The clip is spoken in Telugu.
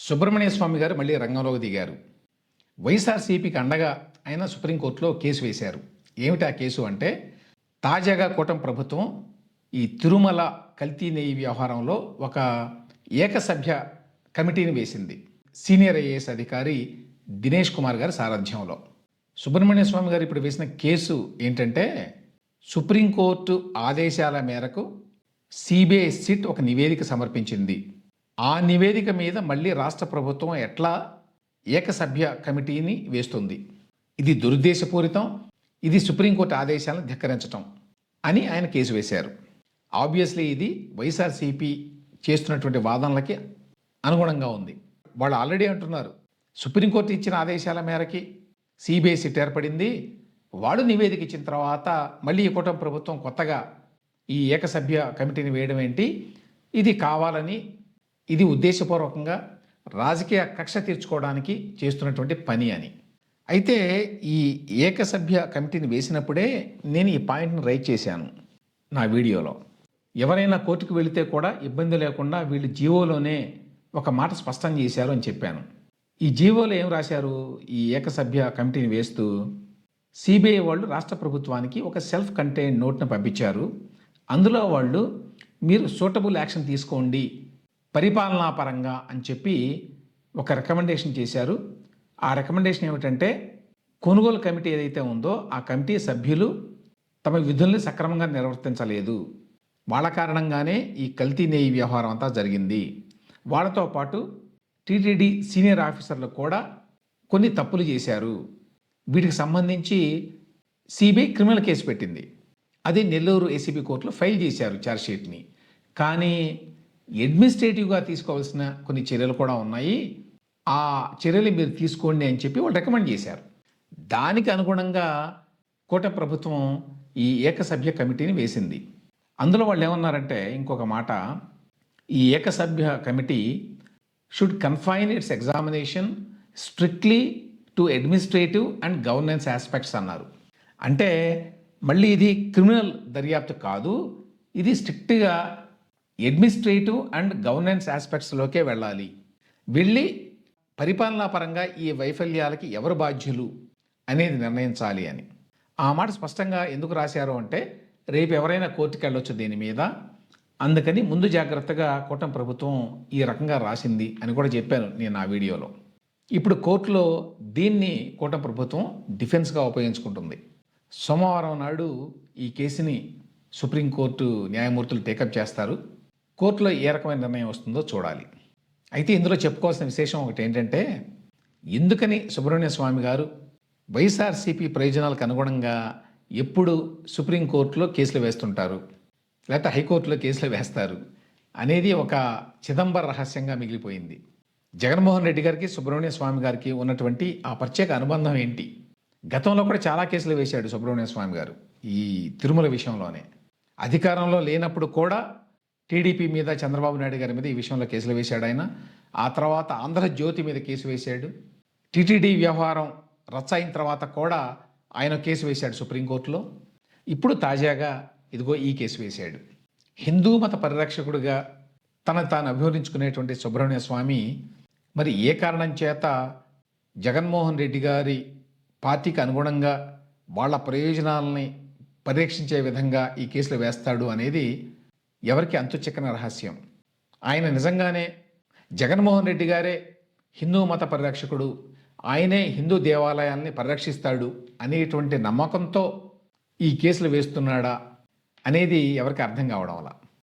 సుబ్రహ్మణ్య స్వామి గారు మళ్ళీ రంగంలోకి దిగారు. వైఎస్ఆర్సీపీకి అండగా ఆయన సుప్రీంకోర్టులో కేసు వేశారు. ఏమిటి ఆ కేసు అంటే, తాజాగా కూటమి ప్రభుత్వం ఈ తిరుమల కల్తీ నెయ్యి వ్యవహారంలో ఒక ఏకసభ్య కమిటీని వేసింది. సీనియర్ ఐఏఎస్ అధికారి దినేష్ కుమార్ గారి సారథ్యంలో. సుబ్రహ్మణ్య స్వామి గారు ఇప్పుడు వేసిన కేసు ఏంటంటే, సుప్రీంకోర్టు ఆదేశాల మేరకు సిబిఐ సిట్ ఒక నివేదిక సమర్పించింది. ఆ నివేదిక మీద మళ్ళీ రాష్ట్ర ప్రభుత్వం ఎట్లా ఏకసభ్య కమిటీని వేస్తుంది. ఇది దురుద్దేశపూరితం, ఇది సుప్రీంకోర్టు ఆదేశాలను ధిక్కరించటం అని ఆయన కేసు వేశారు. ఆబ్వియస్లీ ఇది వైఎస్ఆర్సీపీ చేస్తున్నటువంటి వాదనలకి అనుగుణంగా ఉంది. వాళ్ళు ఆల్రెడీ అంటున్నారు, సుప్రీంకోర్టు ఇచ్చిన ఆదేశాల మేరకి సిబిఐ సిట్ ఏర్పడింది, వాళ్ళు నివేదిక ఇచ్చిన తర్వాత మళ్ళీ ఈ కూటమి ప్రభుత్వం కొత్తగా ఈ ఏకసభ్య కమిటీని వేయడం ఏంటి, ఇది కావాలని, ఇది ఉద్దేశపూర్వకంగా రాజకీయ కక్ష తీర్చుకోవడానికి చేస్తున్నటువంటి పని అని. అయితే ఈ ఏకసభ్య కమిటీని వేసినప్పుడే నేను ఈ పాయింట్ని రైట్ చేశాను నా వీడియోలో. ఎవరైనా కోర్టుకు వెళితే కూడా ఇబ్బంది లేకుండా వీళ్ళు జీవోలోనే ఒక మాట స్పష్టం చేశారు అని చెప్పాను. ఈ జీవోలో ఏం రాశారు, ఈ ఏకసభ్య కమిటీని వేస్తూ సిబిఐ వాళ్ళు రాష్ట్ర ప్రభుత్వానికి ఒక సెల్ఫ్ కంటైన్డ్ నోట్ను పంపించారు. అందులో వాళ్ళు మీరు సూటబుల్ యాక్షన్ తీసుకోండి పరిపాలనాపరంగా అని చెప్పి ఒక రికమెండేషన్ చేశారు. ఆ రికమెండేషన్ ఏమిటంటే, కొనుగోలు కమిటీ ఏదైతే ఉందో ఆ కమిటీ సభ్యులు తమ విధుల్ని సక్రమంగా నిర్వర్తించలేదు, వాళ్ళ కారణంగానే ఈ కల్తీ నెయ్యి వ్యవహారం అంతా జరిగింది. వాళ్ళతో పాటు టీటీడీ సీనియర్ ఆఫీసర్లు కూడా కొన్ని తప్పులు చేశారు. వీటికి సంబంధించి సిబిఐ క్రిమినల్ కేసు పెట్టింది. అది నెల్లూరు ఏసీబీ కోర్టులో ఫైల్ చేశారు ఛార్జ్షీట్ని. కానీ అడ్మినిస్ట్రేటివ్గా తీసుకోవాల్సిన కొన్ని చర్యలు కూడా ఉన్నాయి, ఆ చర్యలు మీరు తీసుకోండి అని చెప్పి వాళ్ళు రికమెండ్ చేశారు. దానికి అనుగుణంగా కూటమి ప్రభుత్వం ఈ ఏకసభ్య కమిటీని వేసింది. అందులో వాళ్ళు ఏమన్నారంటే, ఇంకొక మాట, ఈ ఏకసభ్య committee should confine its examination strictly to administrative and governance aspects అన్నారు. అంటే మళ్ళీ ఇది క్రిమినల్ దర్యాప్తు కాదు, ఇది స్ట్రిక్ట్గా అడ్మినిస్ట్రేటివ్ అండ్ గవర్నెన్స్ ఆస్పెక్ట్స్లోకే వెళ్ళాలి, వెళ్ళి పరిపాలనా పరంగా ఈ వైఫల్యాలకి ఎవరు బాధ్యులు అనేది నిర్ణయించాలి అని. ఆ మాట స్పష్టంగా ఎందుకు రాశారు అంటే, రేపు ఎవరైనా కోర్టుకు వెళ్ళొచ్చు దీని మీద, అందుకని ముందు జాగ్రత్తగా కూటమి ప్రభుత్వం ఈ రకంగా రాసింది అని కూడా చెప్పాను నేను ఆ వీడియోలో. ఇప్పుడు కోర్టులో దీన్ని కూటమి ప్రభుత్వం డిఫెన్స్గా ఉపయోగించుకుంటుంది. సోమవారం నాడు ఈ కేసుని సుప్రీంకోర్టు న్యాయమూర్తులు టేకప్ చేస్తారు. కోర్టులో ఏ రకమైన నిర్ణయం వస్తుందో చూడాలి. అయితే ఇందులో చెప్పుకోవాల్సిన విశేషం ఒకటి ఏంటంటే, ఎందుకని సుబ్రహ్మణ్య స్వామి గారు వైఎస్ఆర్సీపీ ప్రయోజనాలకు అనుగుణంగా ఎప్పుడు సుప్రీంకోర్టులో కేసులు వేస్తుంటారు, లేకపోతే హైకోర్టులో కేసులు వేస్తారు అనేది ఒక చిదంబర రహస్యంగా మిగిలిపోయింది. జగన్మోహన్ రెడ్డి గారికి సుబ్రహ్మణ్య స్వామి గారికి ఉన్నటువంటి ఆ ప్రత్యేక అనుబంధం ఏంటి? గతంలో కూడా చాలా కేసులు వేశాడు సుబ్రహ్మణ్య స్వామి గారు ఈ తిరుమల విషయంలోనే. అధికారంలో లేనప్పుడు కూడా టీడీపీ మీద, చంద్రబాబు నాయుడు గారి మీద ఈ విషయంలో కేసులు వేశాడు ఆయన. ఆ తర్వాత ఆంధ్రజ్యోతి మీద కేసు వేశాడు. టీటీడీ వ్యవహారం రచ్చయిన తర్వాత కూడా ఆయన కేసు వేశాడు సుప్రీంకోర్టులో. ఇప్పుడు తాజాగా ఇదిగో ఈ కేసు వేశాడు. హిందూ మత పరిరక్షకుడిగా తాను అభివర్ణించుకునేటువంటి సుబ్రహ్మణ్య స్వామి మరి ఏ కారణం చేత జగన్మోహన్ రెడ్డి గారి పార్టీకి అనుగుణంగా వాళ్ళ ప్రయోజనాలని పరిరక్షించే విధంగా ఈ కేసులు వేస్తాడు అనేది ఎవరికి అంతుచిక్కని రహస్యం. ఆయన నిజంగానే జగన్మోహన్ రెడ్డి గారే హిందూ మత పరిరక్షకుడు, ఆయనే హిందూ దేవాలయాల్ని పరిరక్షిస్తాడు అనేటువంటి నమ్మకంతో ఈ కేసులు వేస్తున్నాడా అనేది ఎవరికి అర్థం కావడం వల్ల